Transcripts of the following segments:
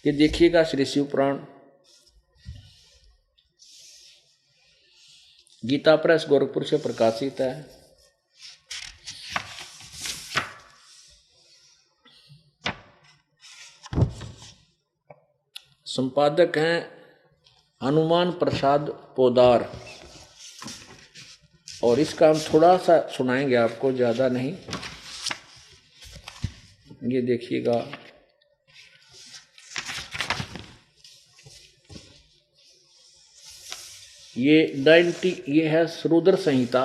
ये देखिएगा श्री शिव पुराण, गीता प्रेस गोरखपुर से प्रकाशित है। संपादक हैं हनुमान प्रसाद पोदार, और इसका हम थोड़ा सा सुनाएंगे आपको, ज़्यादा नहीं। ये देखिएगा, ये है रुद्र संहिता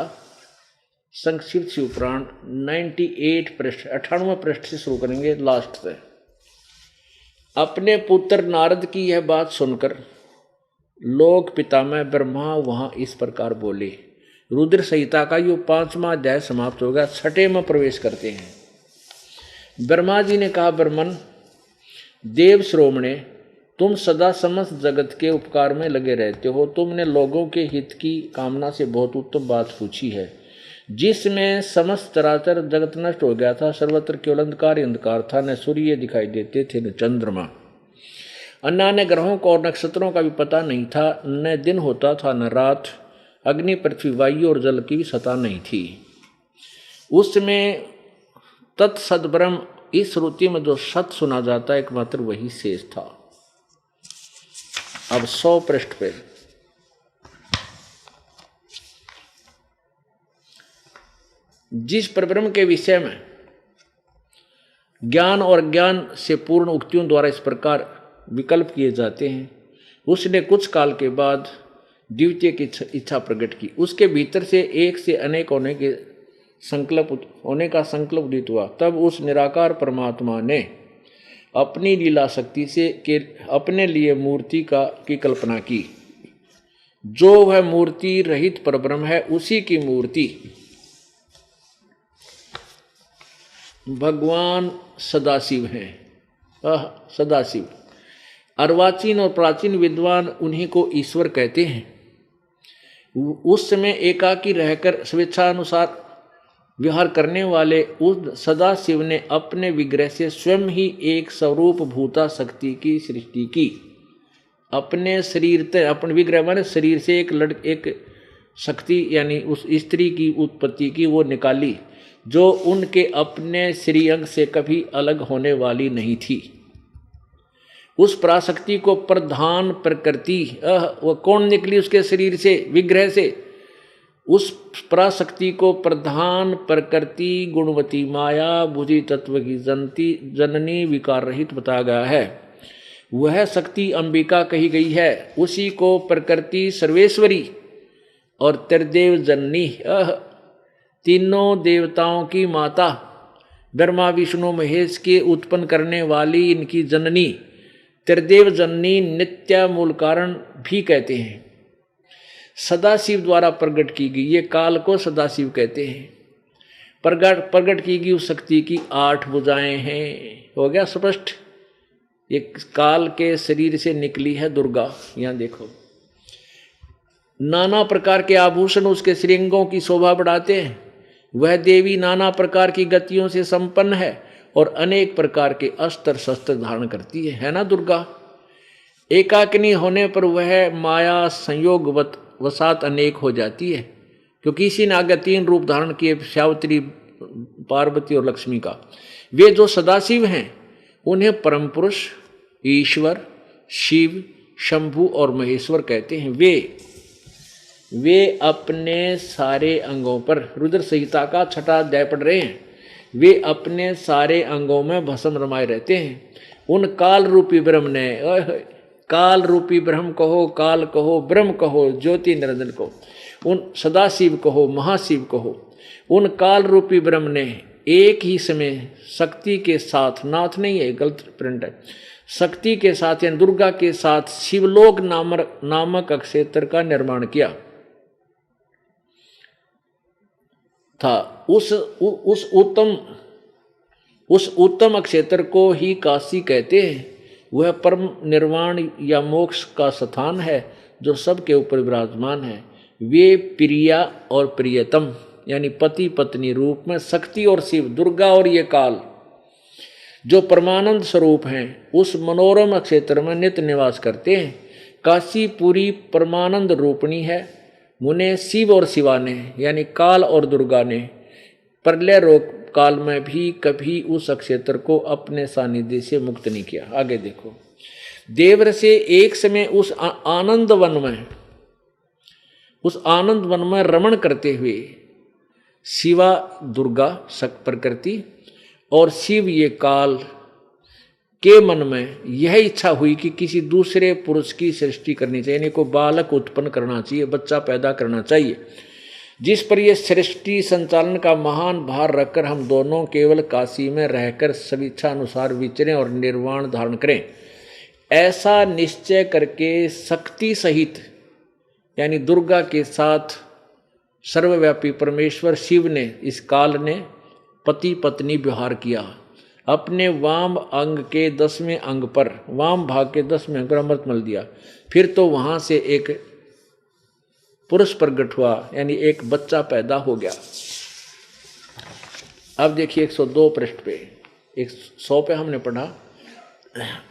संक्षिप्त शिवपुराण 98 पृष्ठ, 98 पृष्ठ से शुरू करेंगे लास्ट से। अपने पुत्र नारद की यह बात सुनकर लोक पितामह ब्रह्मा वहां इस प्रकार बोले। रुद्र संहिता का यो 5वां अध्याय समाप्त हो गया, 6ठे में प्रवेश करते हैं। ब्रह्मा जी ने कहा, ब्रह्मन देव श्रोमणे, तुम सदा समस्त जगत के उपकार में लगे रहते हो। तुमने लोगों के हित की कामना से बहुत उत्तम बात पूछी है। जिसमें समस्त चराचर जगत नष्ट हो गया था, सर्वत्र केवल अंधकार ही अंधकार था, न सूर्य दिखाई देते थे न चंद्रमा, अन्य ग्रहों को और नक्षत्रों का भी पता नहीं था, न दिन होता था न रात, अग्नि पृथ्वी वायु और जल की भी सत्ता नहीं थी। उसमें तत्सद ब्रह्म, इस श्रुति में जो सत सुना जाता है एकमात्र वही शेष था। अब 100 पृष्ठ पे जिस परब्रह्म के विषय में ज्ञान और ज्ञान से पूर्ण उक्तियों द्वारा इस प्रकार विकल्प किए जाते हैं, उसने कुछ काल के बाद द्वितीय की इच्छा प्रकट की। उसके भीतर से एक से अनेक होने का संकल्प उदित हुआ। तब उस निराकार परमात्मा ने अपनी लीला शक्ति से अपने लिए मूर्ति की कल्पना की। जो वह मूर्ति रहित परब्रह्म है, उसी की मूर्ति भगवान सदाशिव हैं। सदाशिव अर्वाचीन और प्राचीन विद्वान उन्हीं को ईश्वर कहते हैं। उस समय एकाकी रहकर स्वेच्छानुसार विहार करने वाले उस सदाशिव ने अपने विग्रह से स्वयं ही एक स्वरूप भूता शक्ति की सृष्टि की। अपने शरीर से, अपने विग्रह माने शरीर से एक शक्ति यानी उस स्त्री की उत्पत्ति की वो निकाली, जो उनके अपने श्रीअंग से कभी अलग होने वाली नहीं थी। उस पराशक्ति को प्रधान प्रकृति, वह कौन निकली उसके शरीर से, विग्रह से? उस पराशक्ति को प्रधान प्रकृति गुणवती माया बुद्धि तत्व की जननी विकार रहित बताया गया है। वह शक्ति अंबिका कही गई है। उसी को प्रकृति सर्वेश्वरी और त्रिदेव जननी, तीनों देवताओं की माता, ब्रह्मा विष्णु महेश के उत्पन्न करने वाली इनकी जननी, त्रिदेव जननी, नित्य मूल कारण भी कहते हैं। सदाशिव द्वारा प्रकट की गई, ये काल को सदाशिव कहते हैं। प्रकट की गई उस शक्ति की 8 भुजाएं हैं। हो गया स्पष्ट? ये काल के शरीर से निकली है दुर्गा। यहां देखो, नाना प्रकार के आभूषण उसके श्रृंगों की शोभा बढ़ाते हैं। वह देवी नाना प्रकार की गतियों से संपन्न है और अनेक प्रकार के अस्त्र शस्त्र धारण करती है ना दुर्गा? एकाकिनी होने पर वह माया संयोग वसात अनेक हो जाती है, क्योंकि इसी ने आगे 3 रूप धारण किए, सावित्री, पार्वती और लक्ष्मी का। वे जो सदाशिव हैं उन्हें परम पुरुष, ईश्वर, शिव, शंभु और महेश्वर कहते हैं। वे अपने सारे अंगों पर, रुद्र संहिता का 6ठा अध्याय पढ़ रहे हैं, वे अपने सारे अंगों में भस्म रमाए रहते हैं। उन काल रूपी ब्रह्म ने, काल रूपी ब्रह्म कहो, काल कहो, ब्रह्म कहो, ज्योति निरंजन को, उन सदाशिव कहो, महाशिव कहो, उन काल रूपी ब्रह्म ने एक ही समय शक्ति के साथ, नाथ नहीं है, गलत प्रिंट है, शक्ति के साथ यानी दुर्गा के साथ शिवलोक नामक क्षेत्र का निर्माण किया था। उस उत्तम क्षेत्र को ही काशी कहते हैं। वह परम निर्वाण या मोक्ष का स्थान है जो सबके ऊपर विराजमान है। वे प्रिया और प्रियतम यानी पति पत्नी रूप में शक्ति और शिव, दुर्गा और ये काल, जो परमानंद स्वरूप हैं, उस मनोरम क्षेत्र में नित्य निवास करते हैं। काशी पूरी परमानंद रूपणी है। मुने शिव और शिवा ने यानी काल और दुर्गा ने प्रलय रोग काल में भी कभी उस क्षेत्र को अपने सानिध्य से मुक्त नहीं किया। आगे देखो, देवर से एक समय उस आनंद वन में रमण करते हुए शिवा दुर्गा शक प्रकृति और शिव ये काल के मन में यह इच्छा हुई कि किसी दूसरे पुरुष की सृष्टि करनी चाहिए, यानी कोई बालक उत्पन्न करना चाहिए, बच्चा पैदा करना चाहिए, जिस पर यह सृष्टि संचालन का महान भार रखकर हम दोनों केवल काशी में रहकर स्वेच्छा अनुसार विचरें और निर्वाण धारण करें। ऐसा निश्चय करके शक्ति सहित यानी दुर्गा के साथ सर्वव्यापी परमेश्वर शिव ने इस काल ने पति पत्नी व्यवहार किया। अपने वाम अंग के 10वें अंग पर, वाम भाग के 10वें अंग पर अमृत मल दिया। फिर तो वहां से एक पुरुष प्रकट हुआ, यानी एक बच्चा पैदा हो गया। अब देखिए 102 पृष्ठ पे, 100 पे हमने पढ़ा।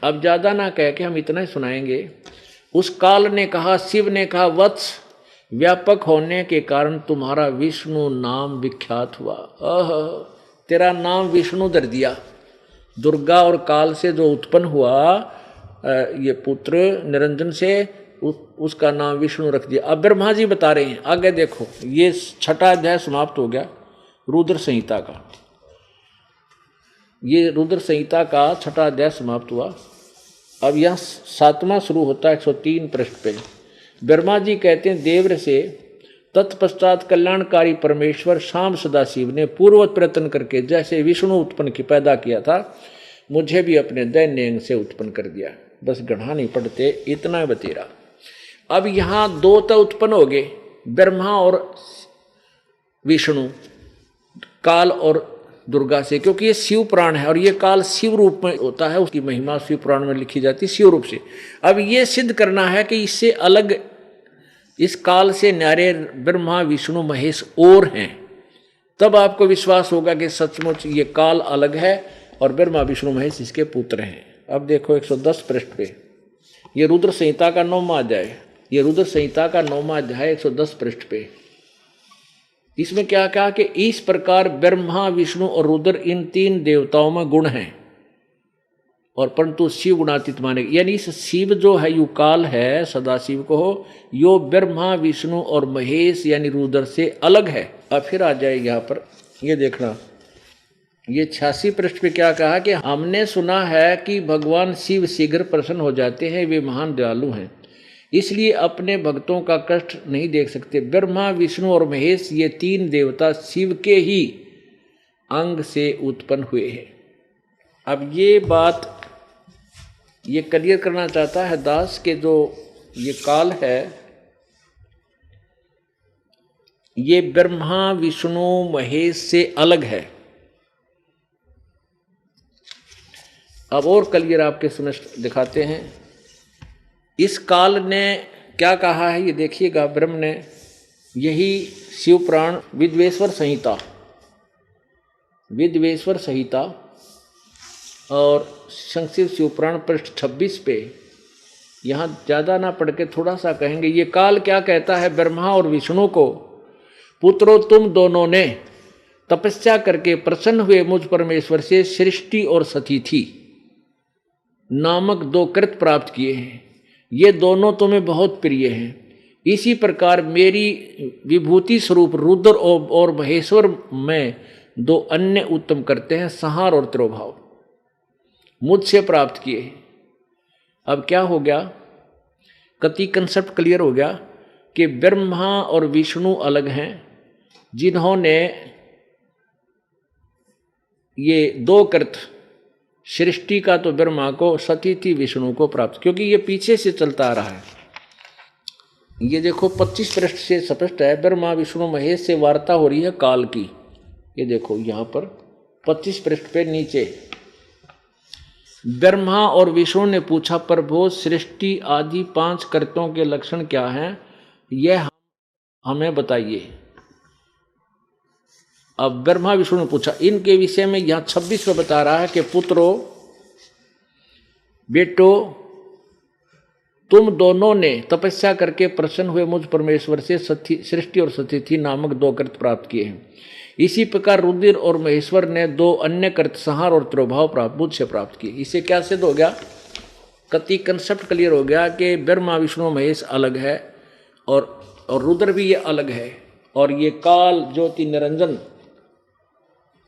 अब ज्यादा ना कह के हम इतना ही सुनाएंगे। उस काल ने कहा, शिव ने कहा, वत्स व्यापक होने के कारण तुम्हारा विष्णु नाम विख्यात हुआ। तेरा नाम विष्णु धर दिया। दुर्गा और काल से जो उत्पन्न हुआ ये पुत्र निरंजन से, उसका नाम विष्णु रख दिया। अब ब्रह्मा जी बता रहे हैं, आगे देखो, ये 6वां अध्याय समाप्त हो गया रुद्र संहिता का। ये रुद्र संहिता का 6वां अध्याय समाप्त हुआ। अब यह 7वां शुरू होता है 103 पृष्ठ पे। ब्रह्मा जी कहते हैं देवर से, तत्पश्चात कल्याणकारी परमेश्वर शाम सदाशिव ने पूर्ववत प्रयत्न करके जैसे विष्णु उत्पन्न की पैदा किया था, मुझे भी अपने दैन्य अंग से उत्पन्न कर दिया। बस गढ़ा नहीं पढ़ते, इतना बतेरा। अब यहाँ 2 तो उत्पन्न हो गए, ब्रह्मा और विष्णु, काल और दुर्गा से, क्योंकि ये शिव पुराण है और ये काल शिव रूप में होता है, उसकी महिमा शिव पुराण में लिखी जाती है शिव रूप से। अब ये सिद्ध करना है कि इससे अलग, इस काल से न्यारे ब्रह्मा विष्णु महेश और हैं, तब आपको विश्वास होगा कि सचमुच ये काल अलग है और ब्रह्मा विष्णु महेश इसके पुत्र हैं। अब देखो 110 पृष्ठ पे, ये रुद्र संहिता का 9वां अध्याय, ये रुद्र संहिता का 9वां अध्याय 110 पृष्ठ पे। इसमें क्या कहा कि इस प्रकार ब्रह्मा विष्णु और रुद्र इन 3 देवताओं में गुण हैं और परंतु शिव गुणातीत माने, यानी इस शिव जो है यू काल है, सदाशिव को हो, यो ब्रह्मा विष्णु और महेश यानी रुद्र से अलग है। अब फिर आ जाए यहाँ पर, ये देखना, ये 86 पृष्ठ पे क्या कहा कि हमने सुना है कि भगवान शिव शीघ्र प्रसन्न हो जाते हैं, वे महान दयालु हैं, इसलिए अपने भक्तों का कष्ट नहीं देख सकते। ब्रह्मा विष्णु और महेश ये 3 देवता शिव के ही अंग से उत्पन्न हुए हैं। अब ये बात ये क्लियर करना चाहता है दास के जो ये काल है, ये ब्रह्मा विष्णु महेश से अलग है। अब और क्लियर आपके समझ दिखाते हैं। इस काल ने क्या कहा है ये देखिएगा, ब्रह्म ने, यही शिव पुराण विद्वेश्वर संहिता और संक्षिप्त शिव पुराण पृष्ठ 26 पे, यहाँ ज़्यादा ना पढ़ के थोड़ा सा कहेंगे। ये काल क्या कहता है ब्रह्मा और विष्णु को, पुत्रों तुम दोनों ने तपस्या करके प्रसन्न हुए मुझ परमेश्वर से सृष्टि और सतिथि नामक 2 कृत प्राप्त किए हैं। ये दोनों तुम्हें बहुत प्रिय हैं। इसी प्रकार मेरी विभूति स्वरूप रुद्र और महेश्वर में 2 अन्य उत्तम करते हैं, संहार और तिरोभाव, मुझसे प्राप्त किए। अब क्या हो गया, कति कंसेप्ट क्लियर हो गया कि ब्रह्मा और विष्णु अलग हैं, जिन्होंने ये 2 कृत, सृष्टि का तो ब्रह्मा को, सतिथि विष्णु को प्राप्त, क्योंकि ये पीछे से चलता आ रहा है। ये देखो 25 पृष्ठ से स्पष्ट है, ब्रह्मा विष्णु महेश से वार्ता हो रही है काल की। ये देखो यहाँ पर 25 पृष्ठ पे नीचे, ब्रह्मा और विष्णु ने पूछा, प्रभु सृष्टि आदि 5 कर्तों के लक्षण क्या हैं, यह हमें बताइए। अब ब्रह्मा विष्णु ने पूछा इनके विषय में यहाँ 26 में बता रहा है कि पुत्रो बेटो तुम दोनों ने तपस्या करके प्रसन्न हुए मुझ परमेश्वर से सृष्टि और सतिथि नामक 2 कृत प्राप्त किए हैं। इसी प्रकार रुद्र और महेश्वर ने 2 अन्य कृत संहार और त्रिभाव प्राप्त मुझसे प्राप्त किए। इससे क्या सिद्ध हो गया? कति कंसेप्ट क्लियर हो गया कि ब्रह्मा विष्णु महेश अलग है और रुद्र भी ये अलग है, और ये काल ज्योति निरंजन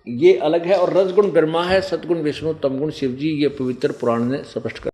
ये अलग है, और रजगुण ब्रह्मा है, सतगुण विष्णु, तमगुण शिव जी, ये पवित्र पुराण ने स्पष्ट कर